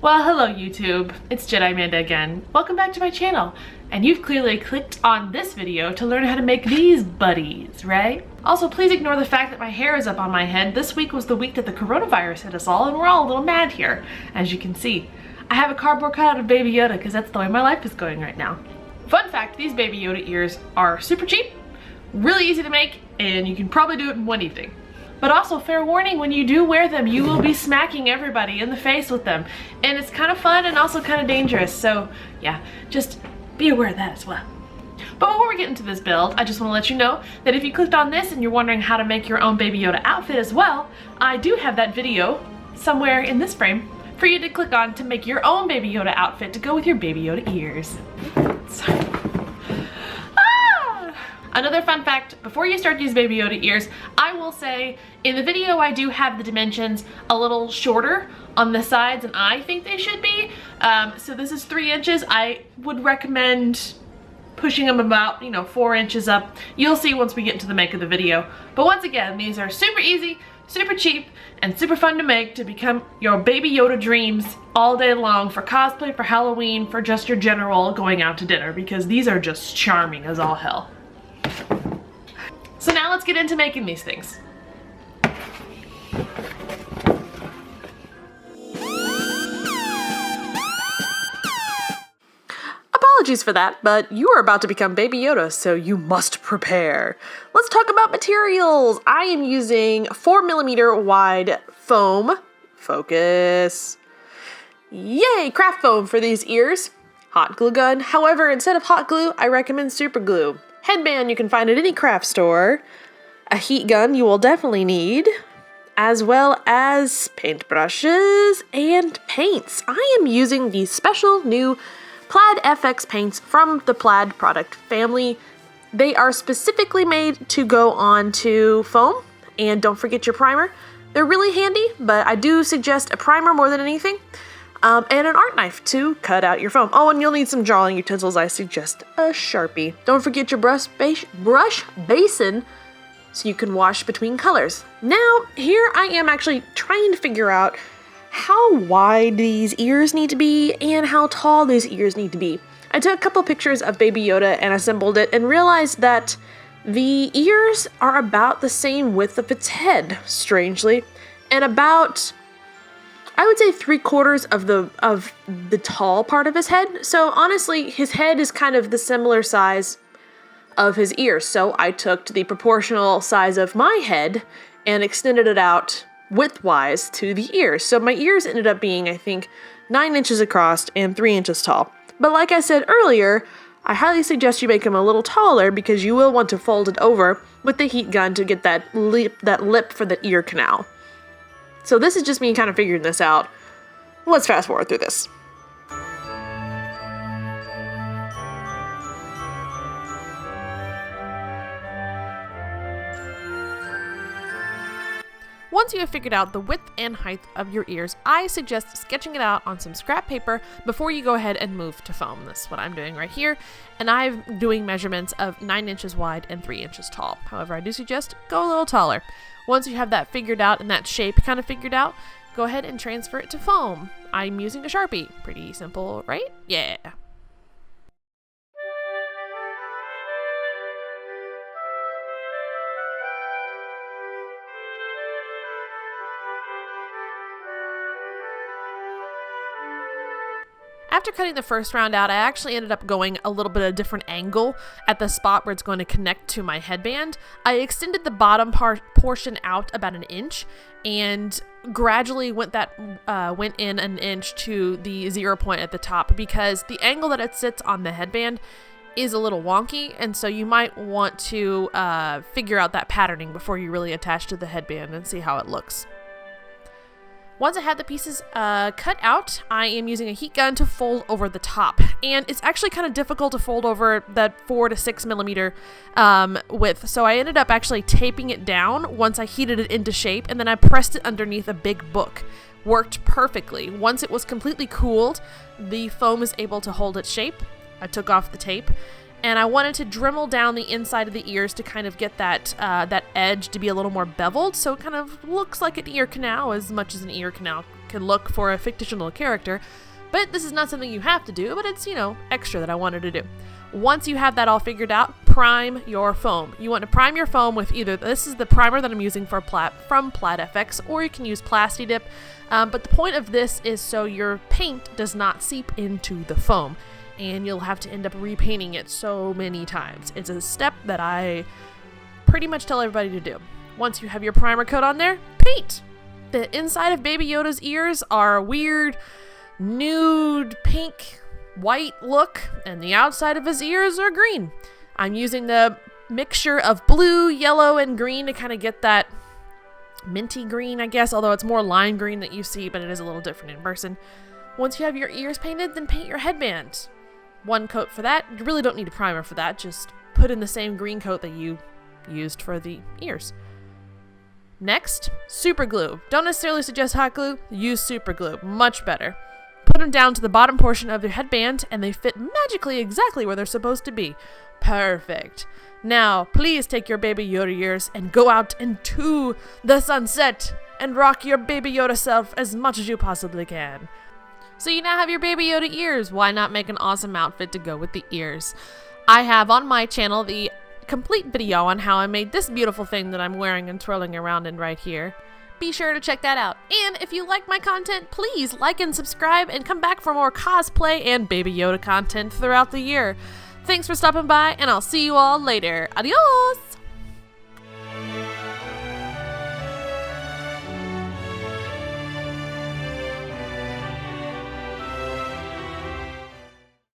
Well, hello YouTube, it's Jedimanda again. Welcome back to my channel. And you've clearly clicked on this video to learn how to make these buddies, right? Also, please ignore the fact that my hair is up on my head. This week was the week that the coronavirus hit us all and we're all a little mad here, as you can see. I have a cardboard cutout of Baby Yoda because that's the way my life is going right now. Fun fact, these Baby Yoda ears are super cheap, really easy to make, and you can probably do it in one evening. But also, fair warning, when you do wear them, you will be smacking everybody in the face with them. And it's kind of fun and also kind of dangerous, so yeah, just be aware of that as well. But before we get into this build, I just want to let you know that if you clicked on this and you're wondering how to make your own Baby Yoda outfit as well, I do have that video somewhere in this frame for you to click on to make your own Baby Yoda outfit to go with your Baby Yoda ears. Another fun fact, before you start these Baby Yoda ears, I will say in the video I do have the dimensions a little shorter on the sides than I think they should be. So this is 3 inches. I would recommend pushing them about, 4 inches up. You'll see once we get into the make of the video. But once again, these are super easy, super cheap, and super fun to make to become your Baby Yoda dreams all day long for cosplay, for Halloween, for just your general going out to dinner, because these are just charming as all hell. So now let's get into making these things. Apologies for that, but you are about to become Baby Yoda, so you must prepare. Let's talk about materials. I am using 4mm wide foam. Focus. Yay, craft foam for these ears. Hot glue gun. However, instead of hot glue, I recommend super glue. Headband you can find at any craft store. A heat gun you will definitely need, as well as paintbrushes and paints. I am using these special new Plaid FX paints from the Plaid product family. They are specifically made to go onto foam, and don't forget your primer. They're really handy, but I do suggest a primer more than anything. And an art knife to cut out your foam. Oh, and you'll need some drawing utensils. I suggest a Sharpie. Don't forget your brush basin so you can wash between colors. Now, here I am actually trying to figure out how wide these ears need to be and how tall these ears need to be. I took a couple pictures of Baby Yoda and assembled it and realized that the ears are about the same width of its head, strangely, and about, I would say, 3/4 of the tall part of his head. So honestly, his head is kind of the similar size of his ears. So I took the proportional size of my head and extended it out width-wise to the ears. So my ears ended up being, I think, 9 inches across and 3 inches tall. But like I said earlier, I highly suggest you make them a little taller because you will want to fold it over with the heat gun to get that lip for the ear canal. So this is just me kind of figuring this out. Let's fast forward through this. Once you have figured out the width and height of your ears, I suggest sketching it out on some scrap paper before you go ahead and move to foam. This is what I'm doing right here, and I'm doing measurements of 9 inches wide and 3 inches tall. However, I do suggest go a little taller. Once you have that figured out and that shape kind of figured out, go ahead and transfer it to foam. I'm using a Sharpie. Pretty simple, right? Yeah. After cutting the first round out, I actually ended up going a little bit of a different angle at the spot where it's going to connect to my headband. I extended the bottom portion out about 1 inch and gradually went in 1 inch to the 0 point at the top because the angle that it sits on the headband is a little wonky, and so you might want to figure out that patterning before you really attach to the headband and see how it looks. Once I had the pieces cut out, I am using a heat gun to fold over the top. And it's actually kind of difficult to fold over that 4 to 6mm width. So I ended up actually taping it down once I heated it into shape, and then I pressed it underneath a big book. Worked perfectly. Once it was completely cooled, the foam is able to hold its shape. I took off the tape, and I wanted to Dremel down the inside of the ears to kind of get that that edge to be a little more beveled, so it kind of looks like an ear canal as much as an ear canal can look for a fictional character, but this is not something you have to do, but it's, extra that I wanted to do. Once you have that all figured out, prime your foam. You want to prime your foam with either, this is the primer that I'm using from Plaid FX, or you can use Plasti Dip, but the point of this is so your paint does not seep into the foam, and you'll have to end up repainting it so many times. It's a step that I pretty much tell everybody to do. Once you have your primer coat on there, paint! The inside of Baby Yoda's ears are weird, nude, pink, white look, and the outside of his ears are green. I'm using the mixture of blue, yellow, and green to kind of get that minty green, I guess, although it's more lime green that you see, but it is a little different in person. Once you have your ears painted, then paint your headband. One coat for that. You really don't need a primer for that, just put in the same green coat that you used for the ears. Next, super glue. Don't necessarily suggest hot glue, use super glue, much better. Put them down to the bottom portion of your headband, and they fit magically exactly where they're supposed to be. Perfect. Now, please take your Baby Yoda ears and go out into the sunset and rock your Baby Yoda self as much as you possibly can. So you now have your Baby Yoda ears. Why not make an awesome outfit to go with the ears? I have on my channel the complete video on how I made this beautiful thing that I'm wearing and twirling around in right here. Be sure to check that out. And if you like my content, please like and subscribe and come back for more cosplay and Baby Yoda content throughout the year. Thanks for stopping by, and I'll see you all later. Adios!